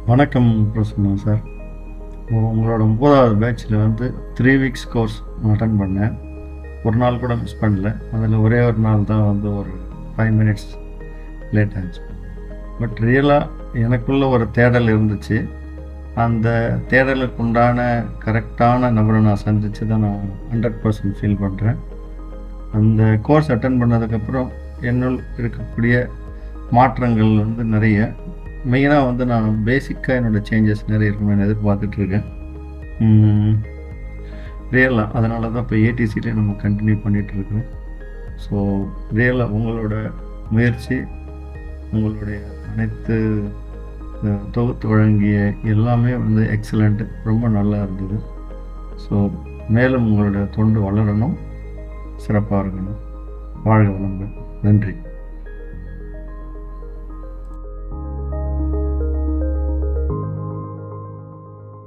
வணக்கம் பிரசன்னா சார். உங்களோட 9வது பேட்சில் வந்து 3 வீக்ஸ் கோர்ஸ் அட்டன் பண்ணேன். ஒரு நாள் கூட மிஸ் பண்ணல. அதில் ஒரே ஒரு நாள் தான் வந்து ஒரு 5 மினிட்ஸ் லேட் ஆச்சு. பட் ரியலாக எனக்குள்ள ஒரு தேடல் இருந்துச்சு. அந்த தேடலுக்கு உண்டான கரெக்டான நபரை நான் சந்தித்து தான் நான் 100% ஃபீல் பண்ணுறேன். அந்த கோர்ஸ் அட்டன் பண்ணதுக்கப்புறம் என்னுள் இருக்கக்கூடிய மாற்றங்கள் வந்து நிறைய. மெயினாக வந்து நான் பேசிக்காக என்னோடய சேஞ்சஸ் நிறைய இருக்கணும்னு எதிர்பார்த்துட்ருக்கேன். ரியலாக அதனால தான் இப்போ ஏடிசியிலே நம்ம கண்டினியூ பண்ணிகிட்ருக்கோம். ஸோ ரியலாக உங்களோட முயற்சி, உங்களுடைய அனைத்து தொகுத்து வழங்கிய எல்லாமே வந்து எக்ஸலண்ட்டு, ரொம்ப நல்லா இருந்தது. ஸோ மேலும் உங்களோட தொண்டு வளரணும், சிறப்பாக இருக்கணும். வாழ்க வளமுடன். நன்றி.